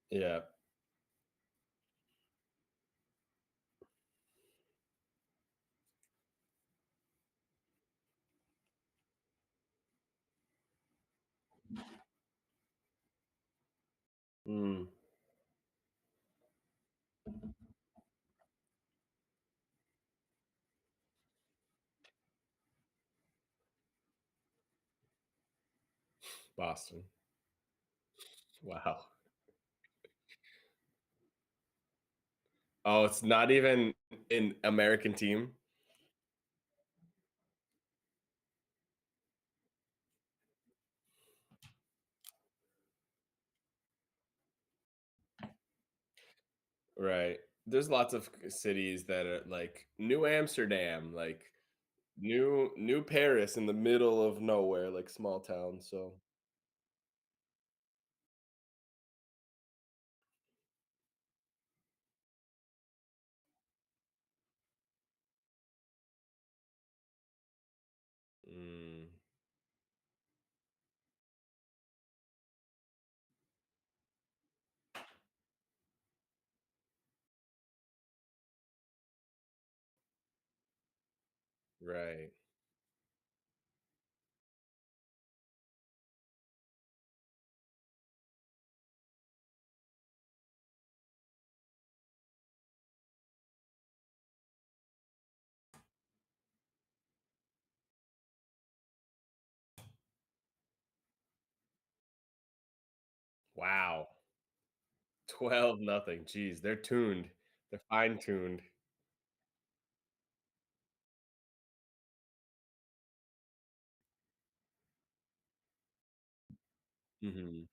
Yeah. Mm, Boston. Wow. Oh, it's not even an American team? Right. There's lots of cities that are like New Amsterdam, like New Paris in the middle of nowhere, like small town, so mm, right. Wow. 12 nothing. Jeez, they're tuned. They're fine tuned. Mhm.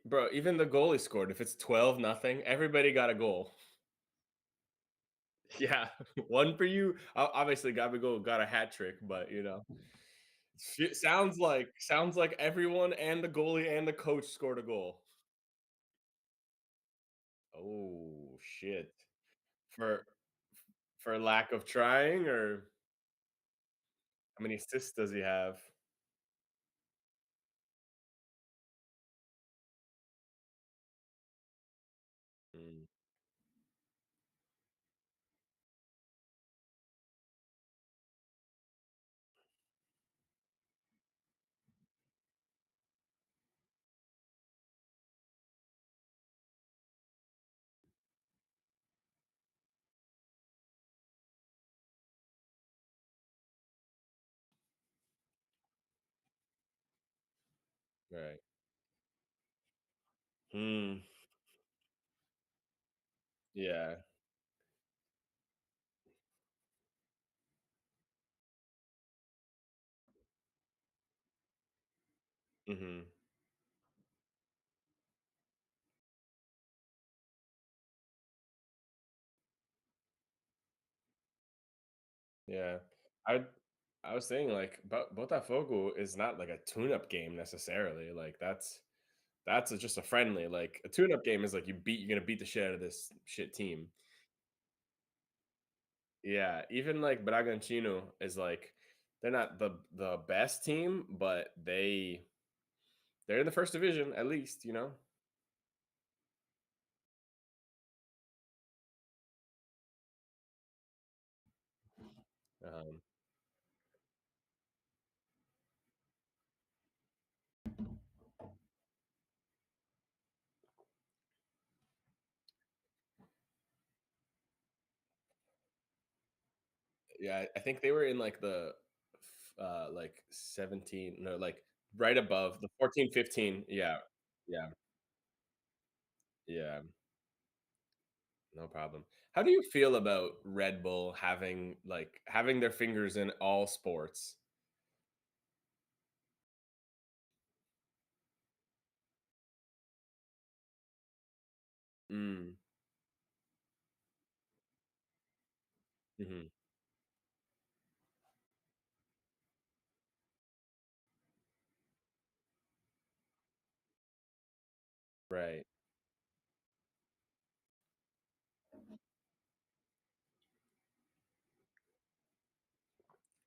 Bro, even the goalie scored. If it's 12 nothing, everybody got a goal. Yeah, 1 for you. Obviously, Gabigol got a hat trick, but, sounds like everyone and the goalie and the coach scored a goal. Oh, shit. For for lack of trying, or how many assists does he have? Mm, right. Hmm, yeah, mhm, yeah. I I was saying, like, Botafogo is not like a tune-up game necessarily, like, just a friendly, like, a tune-up game is like you're gonna beat the shit out of this shit team. Yeah, even, like, Bragantino is, like, they're not the best team, but they're in the 1st division at least, you know? Um, yeah, I think they were in, like, like, 17, no, like, right above the 14, 15. Yeah, yeah, yeah, no problem. How do you feel about Red Bull having their fingers in all sports? Mm, mhm, right.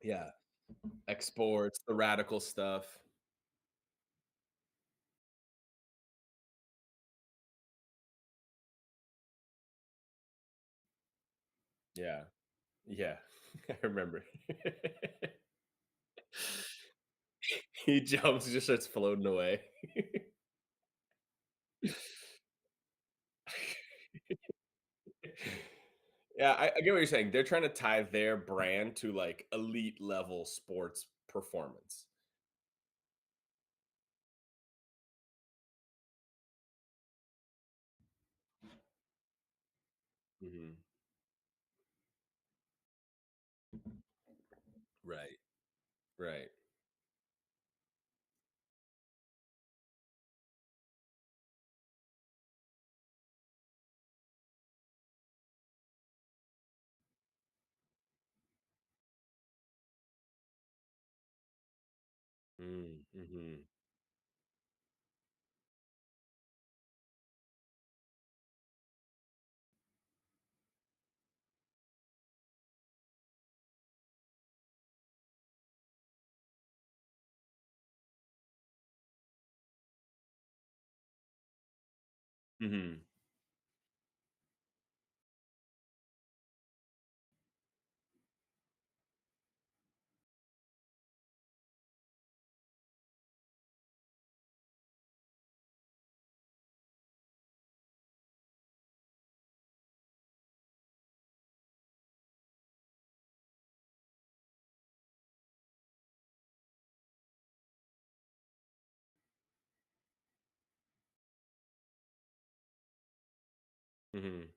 Yeah, exports, the radical stuff. Yeah, yeah, I remember. He jumps, just starts floating away. Yeah, I get what you're saying. They're trying to tie their brand to, like, elite level sports performance. Mhm. Right, right. Mm, mhm, mhm, mhm,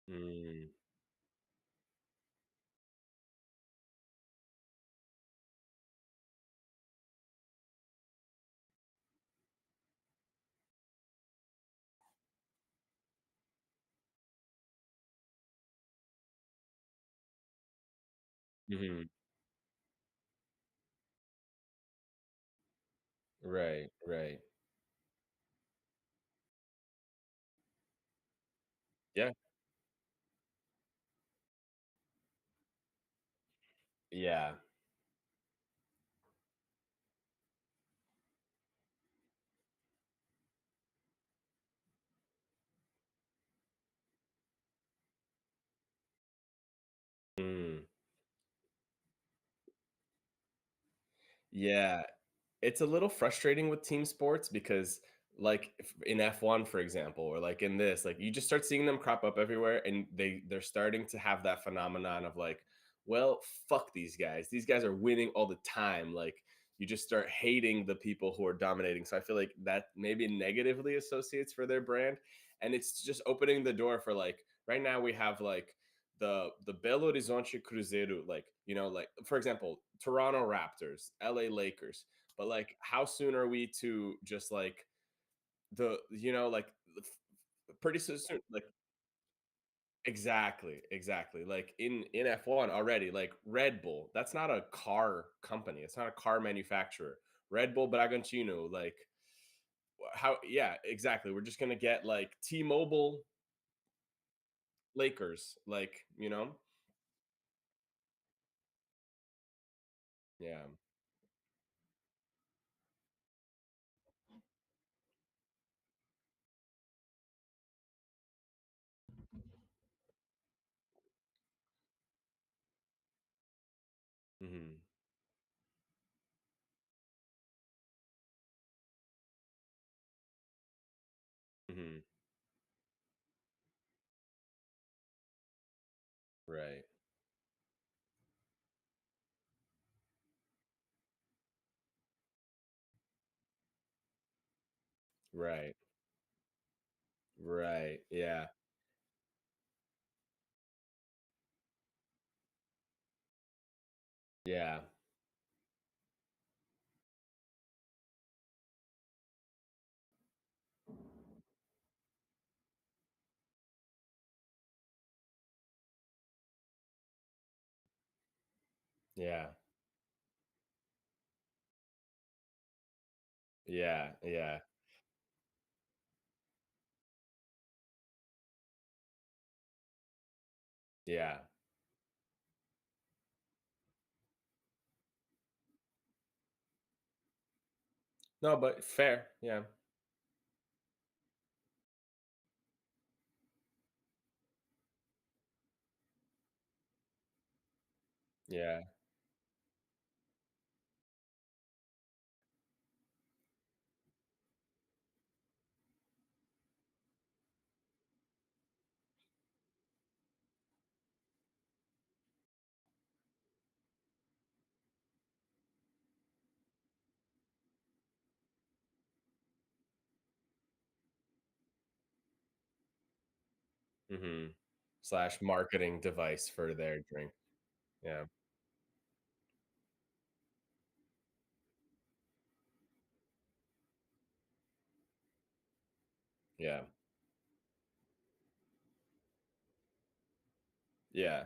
mm, mhm. Right, right. Yeah, yeah. Mm. Yeah. It's a little frustrating with team sports because, like, in F1, for example, or like in this, like you just start seeing them crop up everywhere, and they're starting to have that phenomenon of like, well, fuck these guys. These guys are winning all the time. Like you just start hating the people who are dominating. So I feel like that maybe negatively associates for their brand, and it's just opening the door for like right now we have like the Belo Horizonte Cruzeiro, like like for example, Toronto Raptors, LA Lakers, but like how soon are we to just like like pretty soon, like exactly, like in F1 already, like Red Bull, that's not a car company, it's not a car manufacturer. Red Bull Bragantino, like how, yeah, exactly, we're just gonna get like T-Mobile Lakers, like yeah. Hmm. Hmm. Right. Right. Right. Yeah. Yeah. Yeah. Yeah. Yeah. Yeah. No, but fair. Yeah. Yeah. Mhm. Slash marketing device for their drink. Yeah. Yeah. Yeah.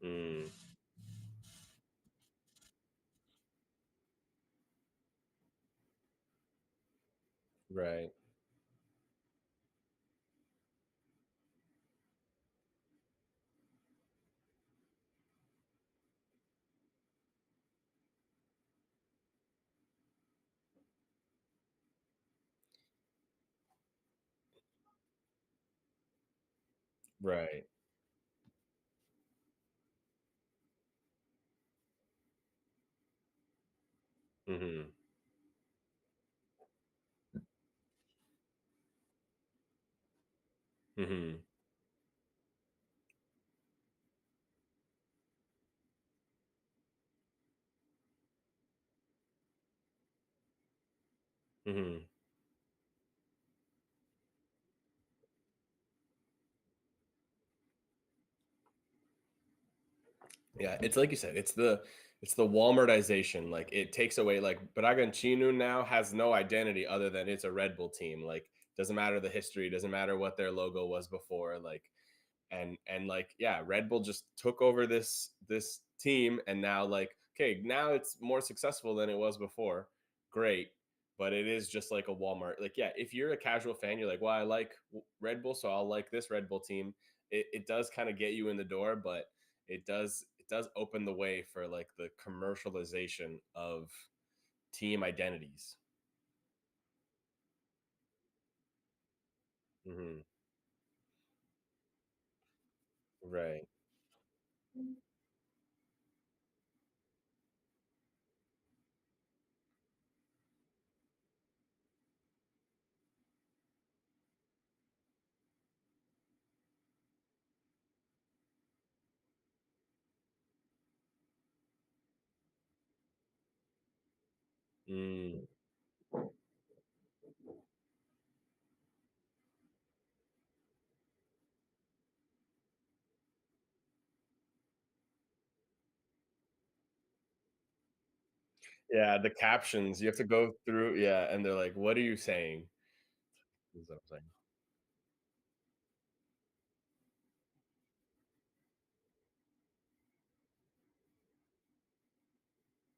Mm. Right. Right. Mhm. Mhm. Mhm. Yeah, it's like you said, it's the Walmartization. Like it takes away like Bragantino now has no identity other than it's a Red Bull team. Like doesn't matter the history, doesn't matter what their logo was before. Like and like yeah, Red Bull just took over this team and now like okay, now it's more successful than it was before. Great, but it is just like a Walmart. Like yeah, if you're a casual fan, you're like, well, I like Red Bull, so I'll like this Red Bull team. It does kind of get you in the door, but it does open the way for like the commercialization of team identities. Hmm. Right. Mm. Yeah, the captions you have to go through. Yeah, and they're like, "What are you saying?" Is what I'm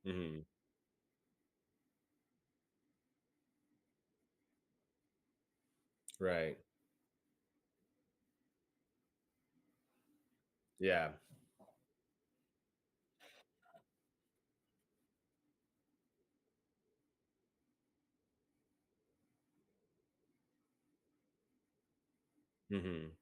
saying. Mhm. Right. Yeah. Mhm.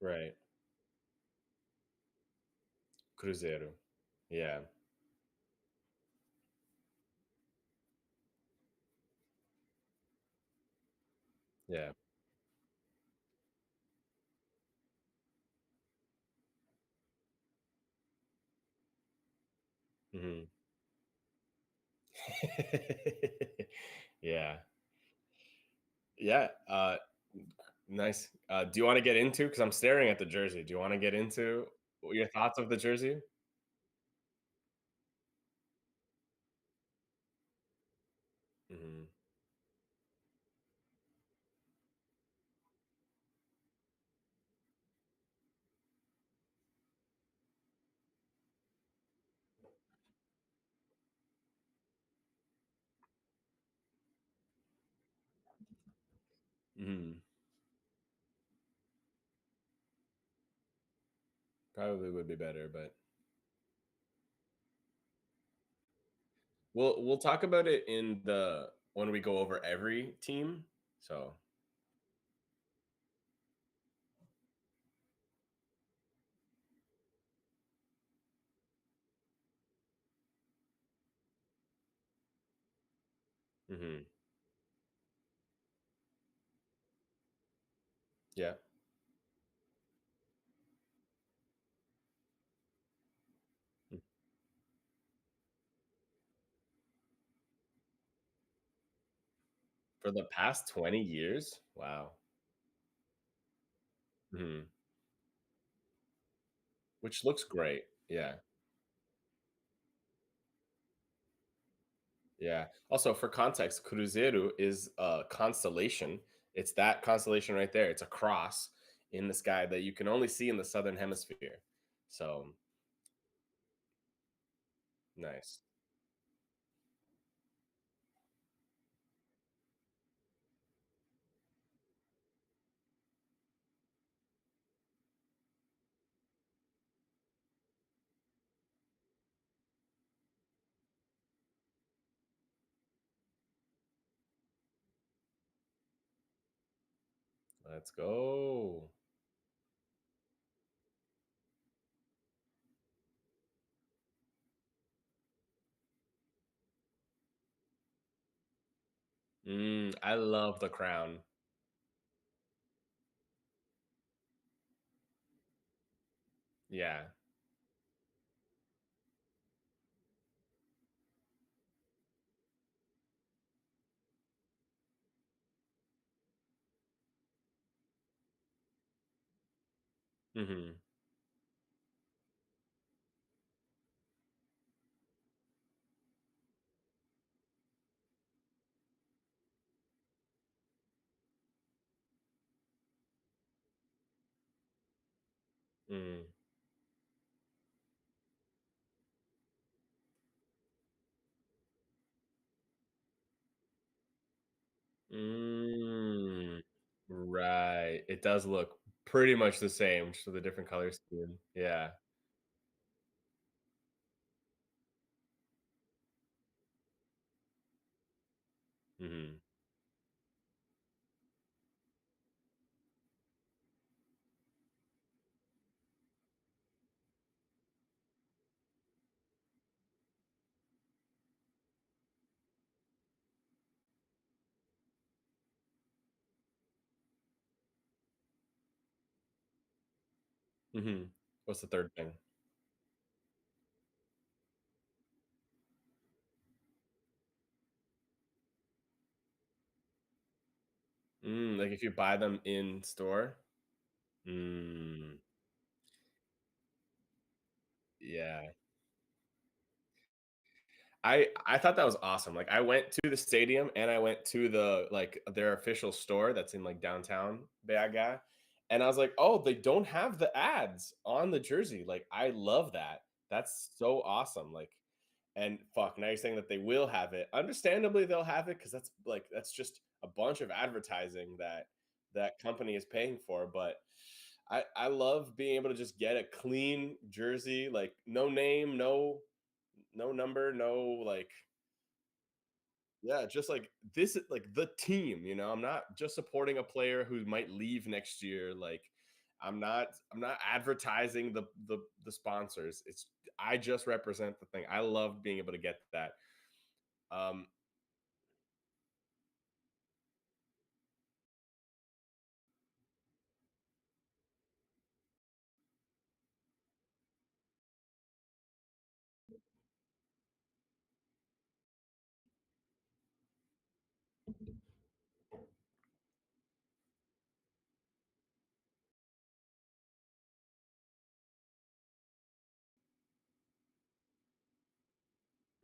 Right. Cruzeiro. Yeah. Yeah. Mhm. Yeah. Yeah, nice. Do you wanna get into? Because 'cause I'm staring at the jersey. Do you wanna get into your thoughts of the jersey? Mhm. Mhm. Probably would be better, but we'll talk about it in the when we go over every team, so mhm. Yeah. Mm. For the past 20 years? Wow. Mhm. Which looks great. Yeah. Yeah. Also, for context, Cruzeiro is a constellation. It's that constellation right there. It's a cross in the sky that you can only see in the southern hemisphere. So nice. Let's go. I love the crown. Yeah. Hmm. Mm. Mm. Right. It does look pretty much the same, just with a different color scheme. Yeah. Hmm. Hmm. What's the third thing? Like if you buy them in store? Mm. Yeah. I thought that was awesome. Like, I went to the stadium and I went to their official store that's in, like, downtown BH, and I was like, "Oh, they don't have the ads on the jersey." Like, I love that. That's so awesome, like and fuck, now you're saying that they will have it. Understandably, they'll have it because that's just a bunch of advertising that that company is paying for, but I love being able to just get a clean jersey, like, no name, no number, no like yeah, just like this is like the team, I'm not just supporting a player who might leave next year. Like I'm not advertising the sponsors. It's I just represent the thing. I love being able to get that. Um,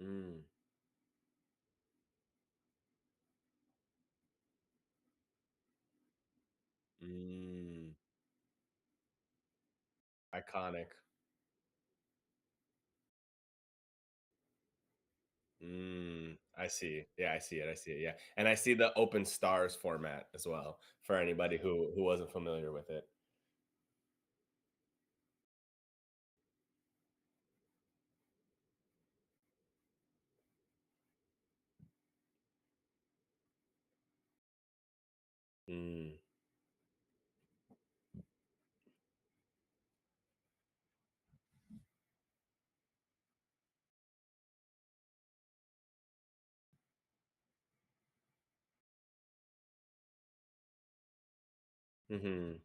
mm, mm, iconic. I see. Yeah, I see it. I see it. Yeah, and I see the open stars format as well for anybody who wasn't familiar with it. Mm, mhm,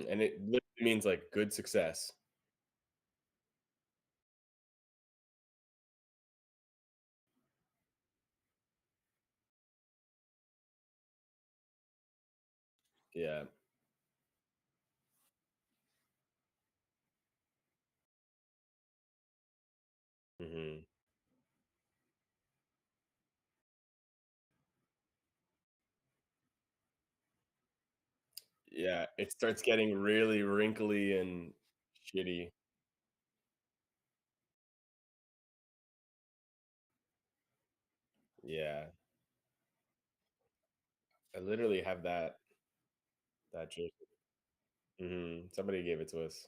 and it literally means like good success. Yeah. Mhm. Yeah, it starts getting really wrinkly and shitty. Yeah, I literally have that jersey. Somebody gave it to us.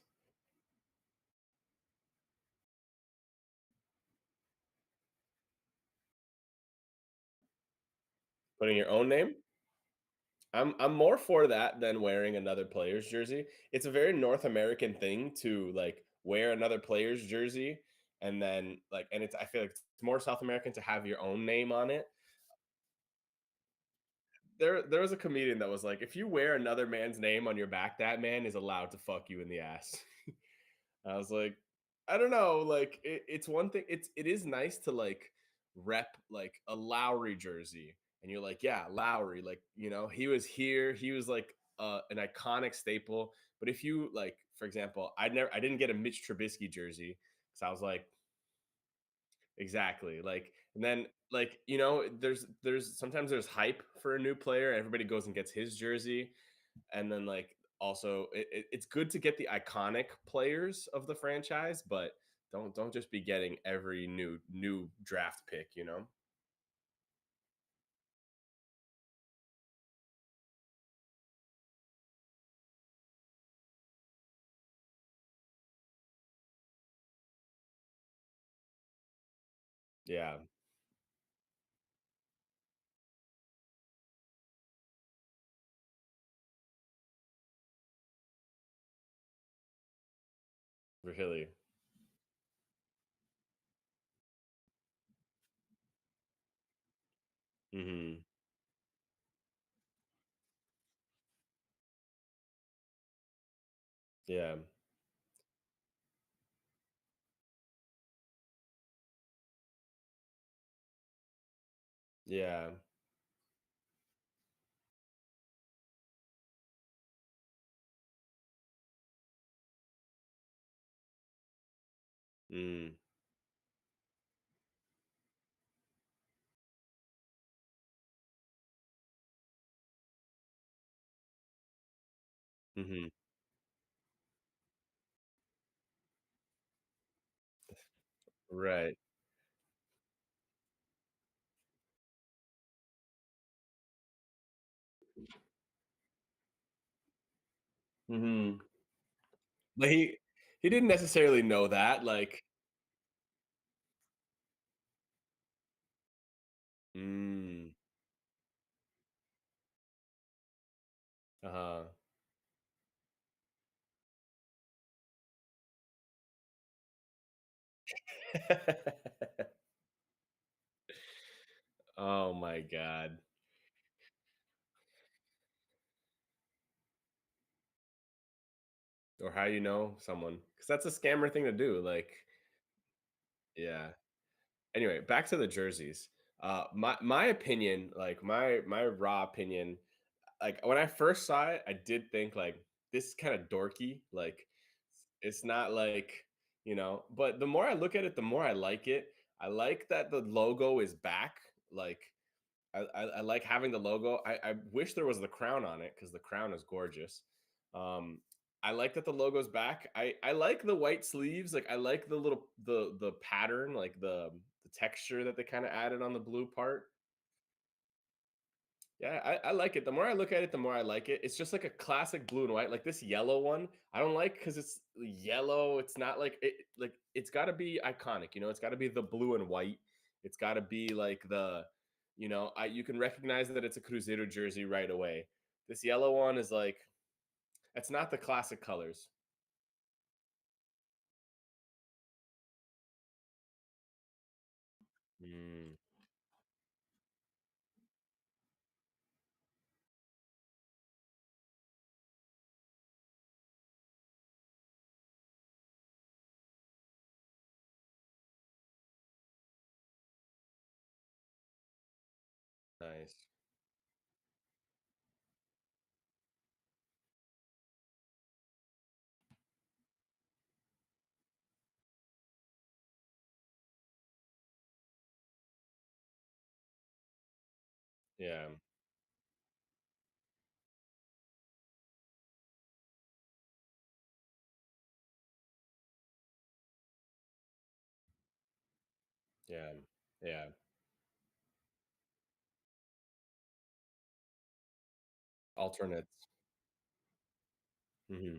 Putting your own name? I'm more for that than wearing another player's jersey. It's a very North American thing to, like, wear another player's jersey, and then, like and it's I feel like it's more South American to have your own name on it. There was a comedian that was like, "If you wear another man's name on your back, that man is allowed to fuck you in the ass." I was like, I don't know, like it's one thing. It is nice to like rep like a Lowry jersey, and you're like, yeah, Lowry, like he was here, he was like an iconic staple. But if you like, for example, I didn't get a Mitch Trubisky jersey because I was like, exactly, like, and then like there's sometimes there's hype for a new player, everybody goes and gets his jersey, and then like also it's good to get the iconic players of the franchise, but don't just be getting every new draft pick. Yeah, really. Hmm. Yeah, yeah. Mm. Hmm. Right. Hmm. But he didn't necessarily know that, like. Mm, Uh-huh. Oh my god. Or how you know someone, because that's a scammer thing to do, like yeah. Anyway, back to the jerseys. My opinion, like my raw opinion, like when I first saw it, I did think like this is kind of dorky. Like it's not like, but the more I look at it, the more I like it. I like that the logo is back. Like I like having the logo. I wish there was the crown on it because the crown is gorgeous. Um, I like that the logo's back. I like the white sleeves. Like I like the pattern, like the texture that they kind of added on the blue part. Yeah, I like it. The more I look at it, the more I like it. It's just like a classic blue and white. Like this yellow one, I don't like because it's yellow. It's not like it. Like it's got to be iconic. It's got to be the blue and white. It's got to be like you can recognize that it's a Cruzeiro jersey right away. This yellow one is like it's not the classic colors. Mm, nice. Yeah, yeah, yeah. Alternates. Hmm.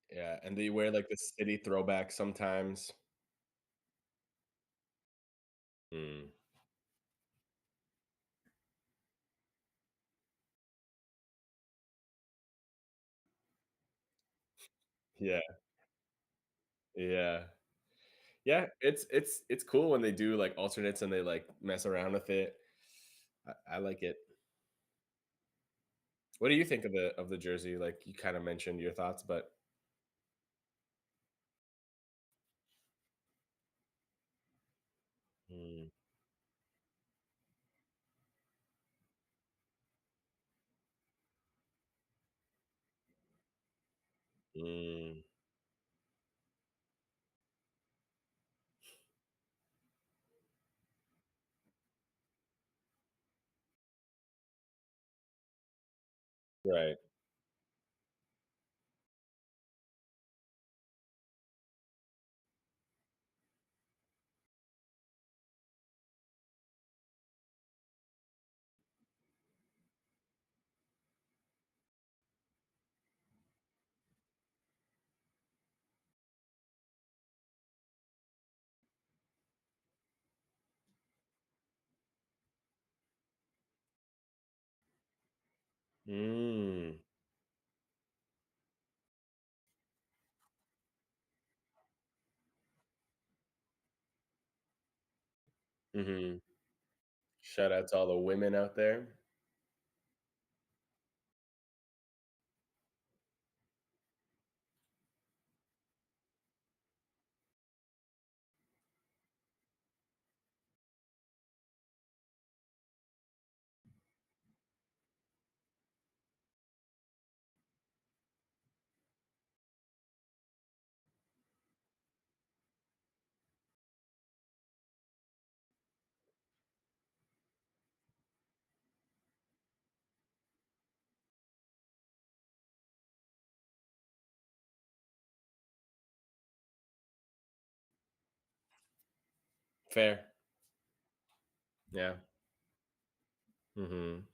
Yeah, and they wear like the city throwback sometimes. Mm, yeah, yeah. Yeah, it's cool when they do, like, alternates and they, like, mess around with it. I like it. What do you think of the jersey? Like, you kinda mentioned your thoughts, but mm, mm, right. Mm, mhm. Shout out to all the women out there. Fair. Yeah. Mhm.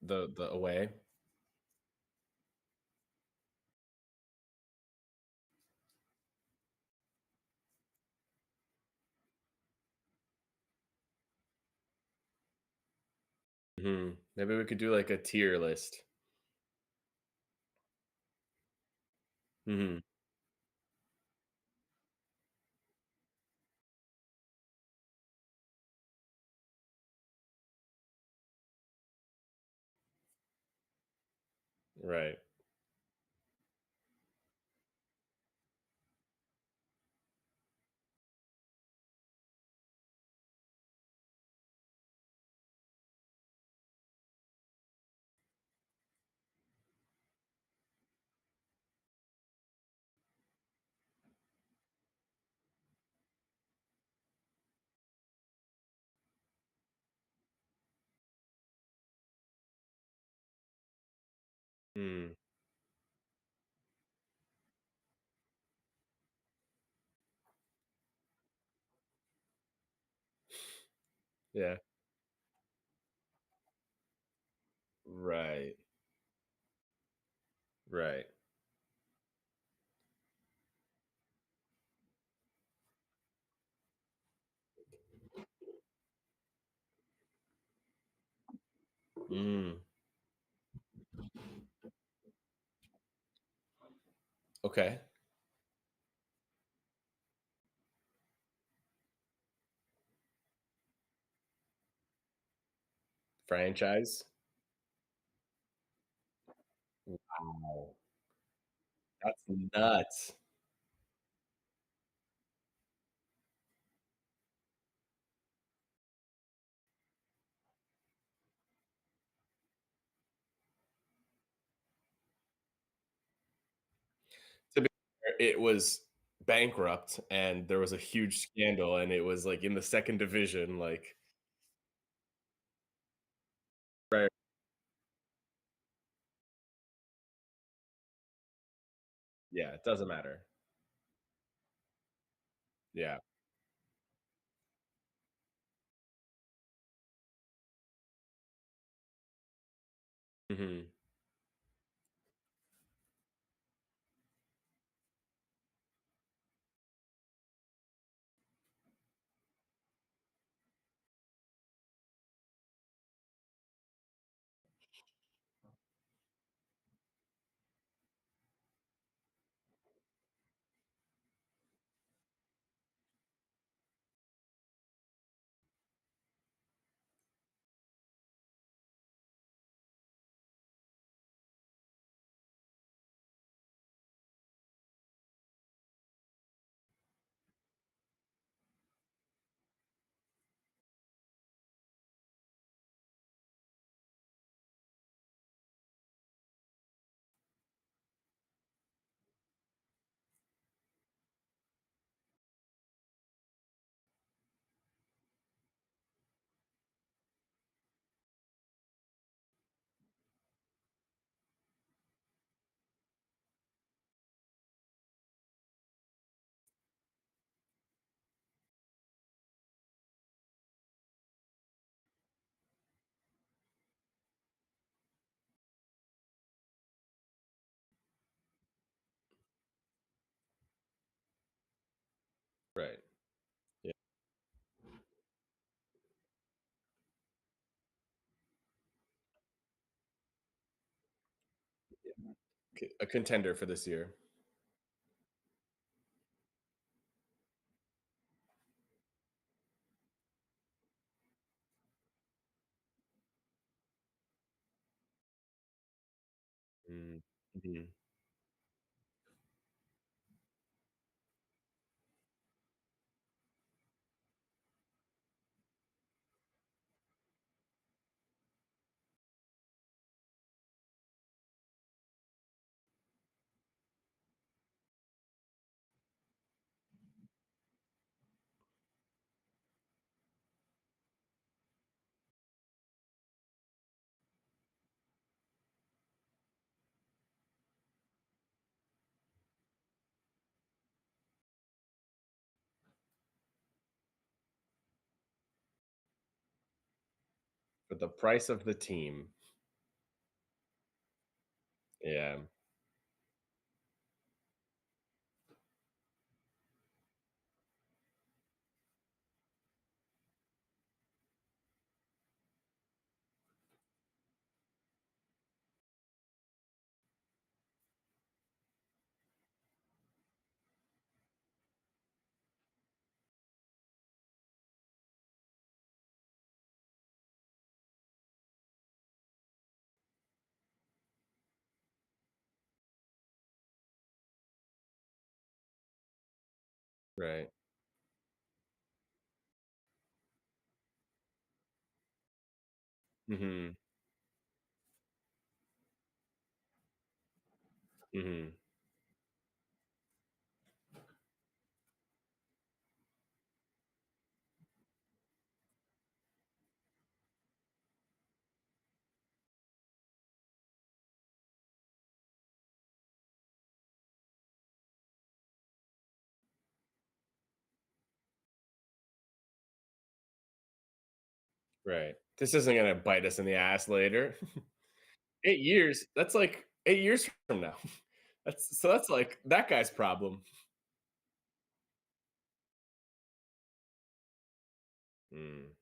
The away. Maybe we could do like a tier list. Mhm. Right. Mm. Yeah. Right. Right. Mm. Okay. Franchise? Wow. That's nuts. To be fair, it was bankrupt, and there was a huge scandal, and it was, like, in the 2nd division, like right. Yeah, it doesn't matter. Yeah. Mhm. Right. Yeah. A contender for this year. Mm. Mhm. For the price of the team. Yeah. Right. Mhm. Mhm. Right. This isn't gonna bite us in the ass later. 8 years, that's like 8 years from now. That's like that guy's problem. Mm.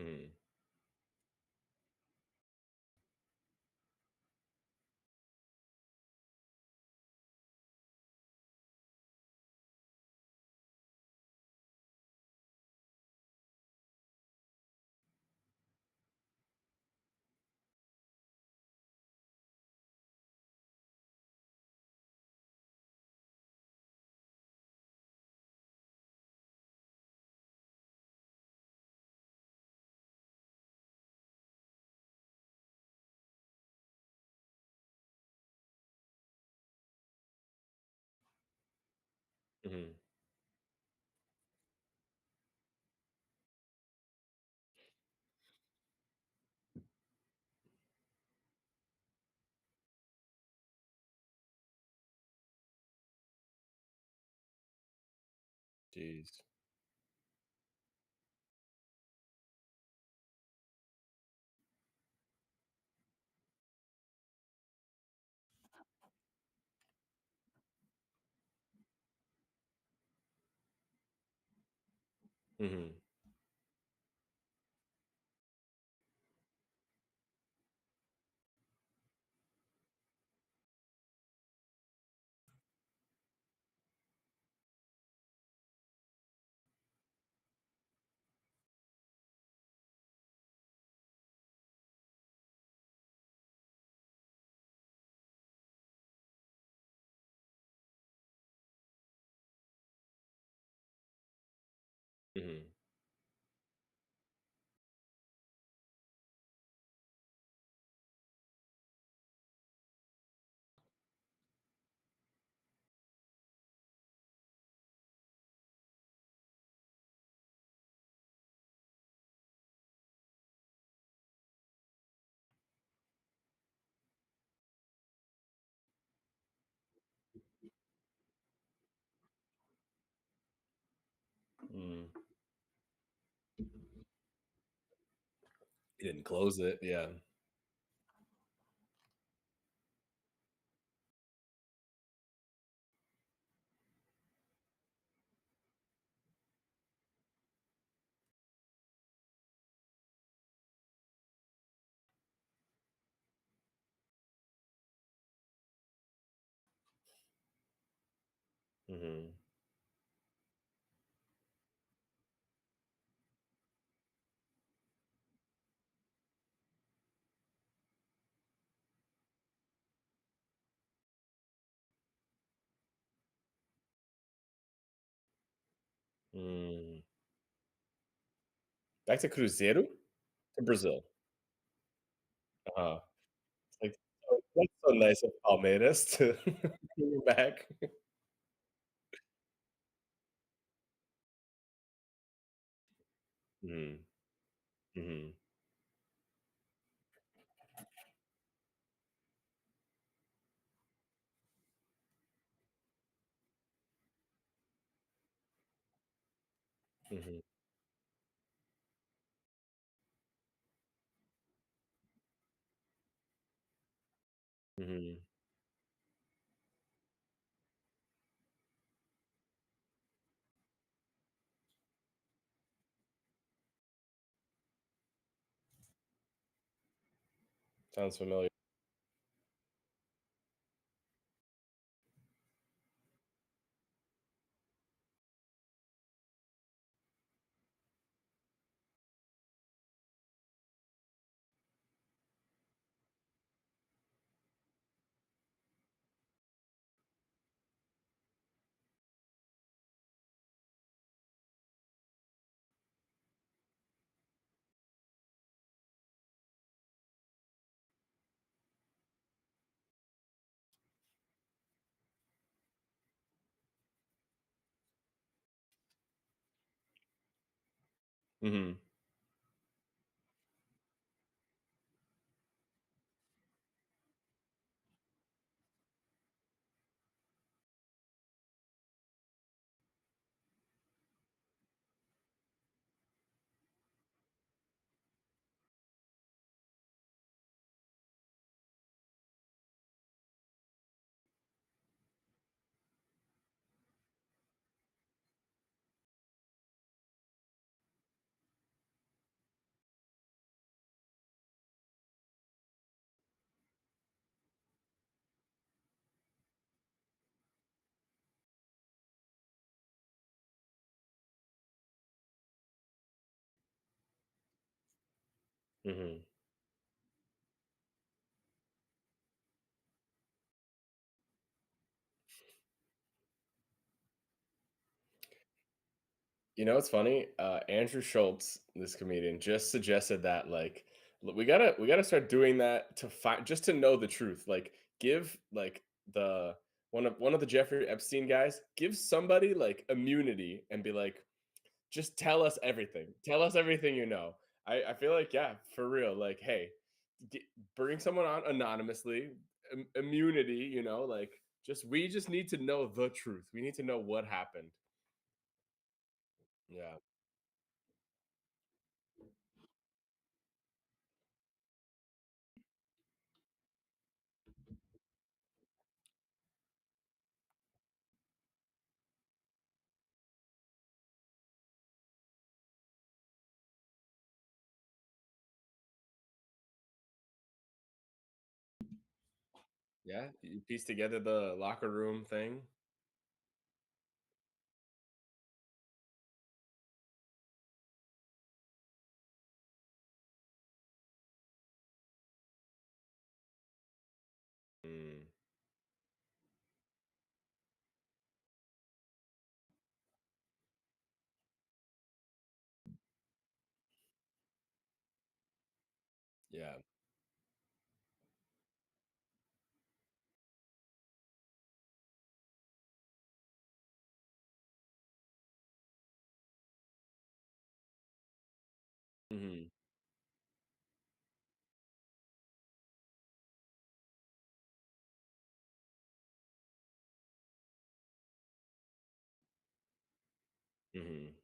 Mm. Mhm. Jeez. Mhm. Mhm. Mm. You didn't close it, yeah. Mhm. Mm. Back to Cruzeiro? To Brazil. Uh-huh. It's like, "Oh, that's so nice of Palmeiras to bring you back." Mhm. Mhm. Mhm. Mhm. Sounds familiar. Mhm. Mhm. You know what's funny? Andrew Schultz, this comedian, just suggested that like we gotta start doing that to find just to know the truth. Like give like the one of the Jeffrey Epstein guys, give somebody like immunity and be like, just tell us everything. Tell us everything you know. I feel like yeah, for real. Like hey, g bring someone on anonymously, immunity. Like just we just need to know the truth. We need to know what happened. Yeah. Yeah, you piece together the locker room thing. Mm, yeah. Mhm, mhm,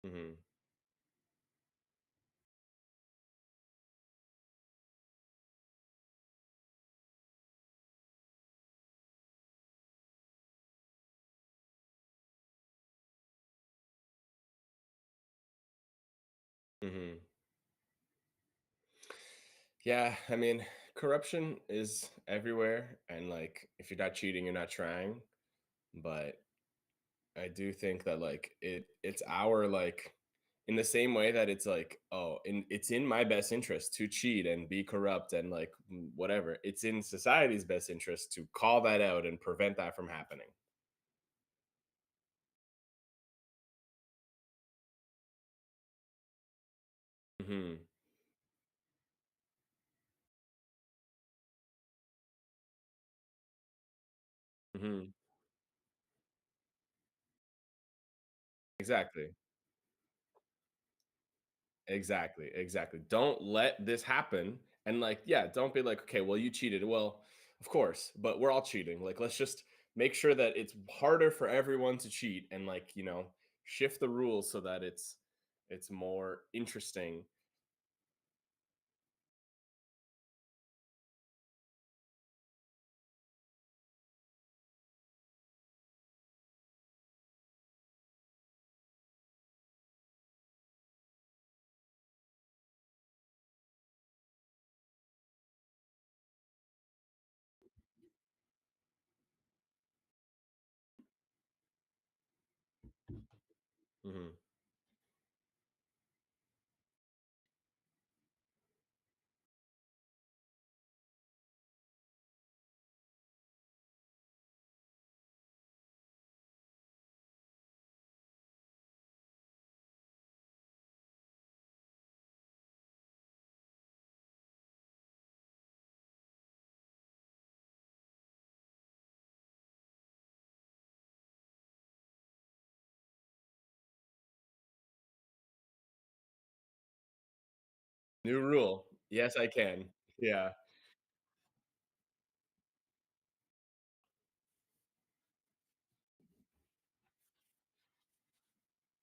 mhm, mhm. Yeah, I mean, corruption is everywhere, and, like, if you're not cheating, you're not trying, but I do think that, like, it's our, like in the same way that it's like, "Oh, it's in my best interest to cheat and be corrupt and, like, whatever." It's in society's best interest to call that out and prevent that from happening. Mhm, mhm. Exactly. Exactly, exactly. Don't let this happen. And like, yeah, don't be like, okay, well, you cheated. Well, of course, but we're all cheating. Like, let's just make sure that it's harder for everyone to cheat and like, shift the rules so that it's more interesting. Mhm. New rule. Yes, I can. Yeah.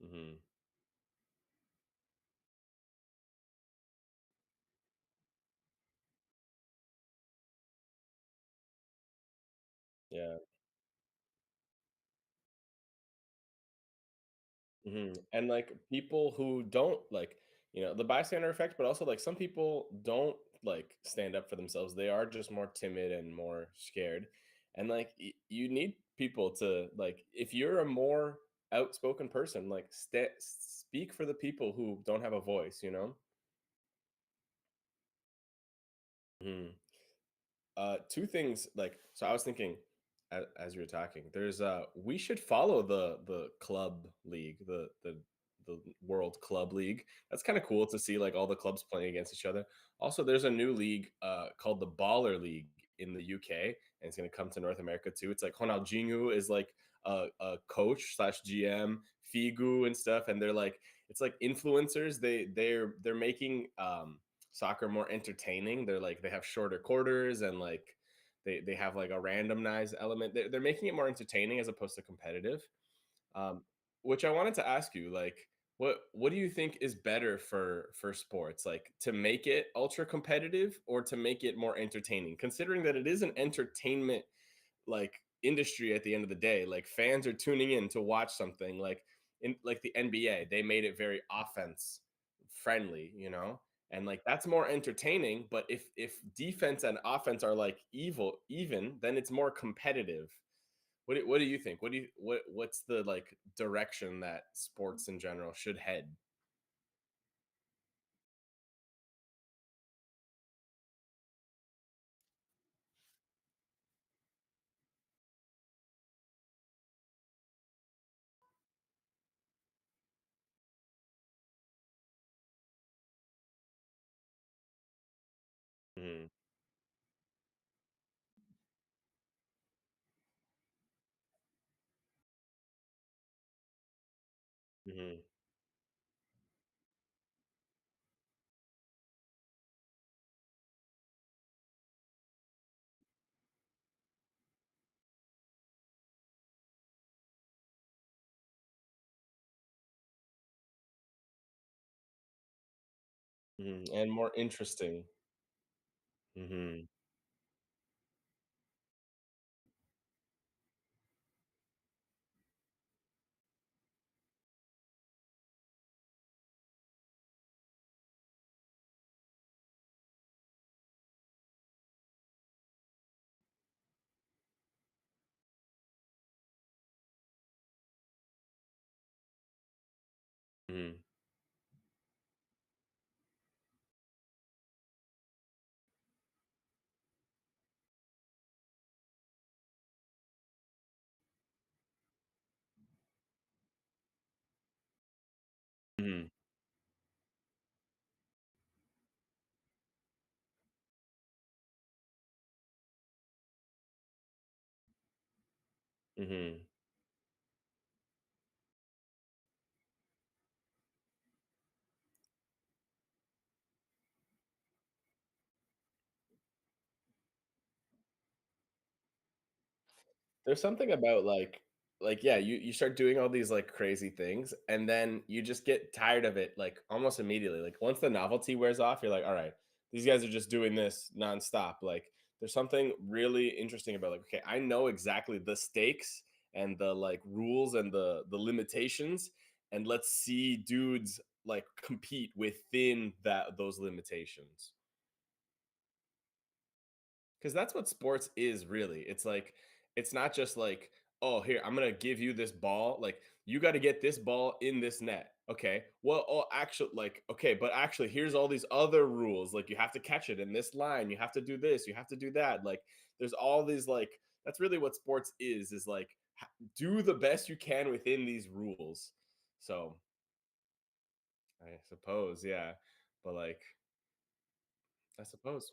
Mhm. Yeah. Mhm, and, like, people who don't, like, the bystander effect, but also, like, some people don't, like, stand up for themselves. They are just more timid and more scared, and, like, you need people to, like if you're a more outspoken person. Like, speak for the people who don't have a voice. You know. Mhm. Two things. Like, so I was thinking, as you were talking, there's we should follow the club league, the World Club League. That's kind of cool to see like all the clubs playing against each other. Also, there's a new league called the Baller League in the UK, and it's going to come to North America too. It's like Ronaldinho is like a coach slash GM, Figu and stuff, and they're like it's like influencers. They're making soccer more entertaining. They're like they have shorter quarters and like they have like a randomized element. They're making it more entertaining as opposed to competitive. Um, which I wanted to ask you, like, what do you think is better for sports, like to make it ultra competitive or to make it more entertaining? Considering that it is an entertainment like industry at the end of the day. Like fans are tuning in to watch something like in like the NBA. They made it very offense friendly, you know? And like that's more entertaining, but if defense and offense are like even, then it's more competitive. What do you think? What's the like direction that sports in general should head? Mhm, mhm, mhm, and more interesting. Mhm, mhm, mhm, mhm. There's something about like yeah, you start doing all these like crazy things and then you just get tired of it like almost immediately. Like once the novelty wears off, you're like, all right, these guys are just doing this nonstop. Like there's something really interesting about like, okay, I know exactly the stakes and the like rules and the limitations, and let's see dudes like compete within those limitations. Because that's what sports is really. It's like it's not just like, oh, here, I'm gonna give you this ball. Like, you got to get this ball in this net. Okay. Well, oh, actually, like, okay, but actually, here's all these other rules. Like, you have to catch it in this line. You have to do this. You have to do that. Like, there's all these like. That's really what sports is like do the best you can within these rules. So I suppose, yeah. But like, I suppose,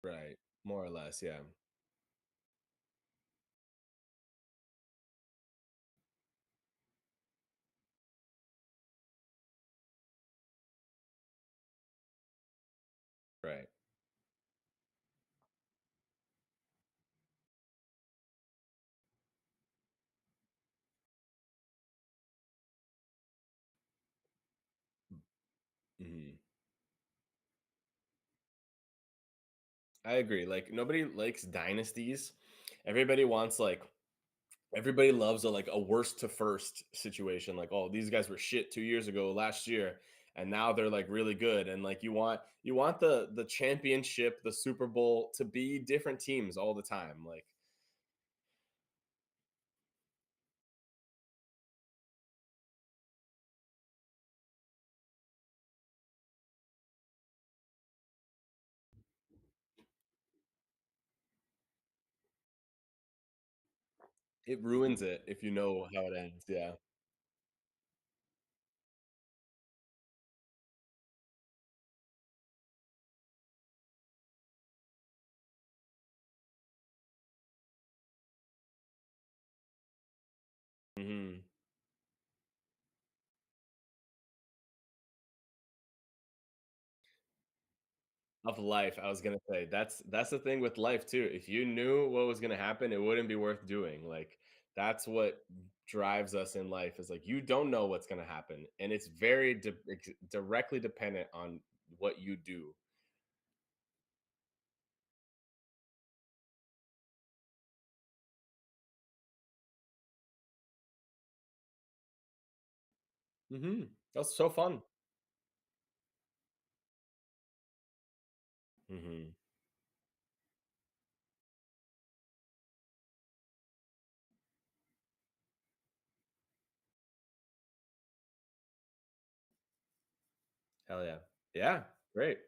right? More or less, yeah. Right. Mhm. I agree. Like nobody likes dynasties. Everybody wants like everybody loves a like a worst to first situation. Like, oh, these guys were shit 2 years ago, last year, and now they're like really good. And like you want the championship, the Super Bowl to be different teams all the time. Like it ruins it if you know how it ends. Yeah. Hmm. Of life, I was gonna say, that's the thing with life too. If you knew what was gonna happen, it wouldn't be worth doing. Like, that's what drives us in life is like, you don't know what's gonna happen, and it's very directly dependent on what you do. Mhm. That's so fun. Mhm. Hell yeah. Yeah, great.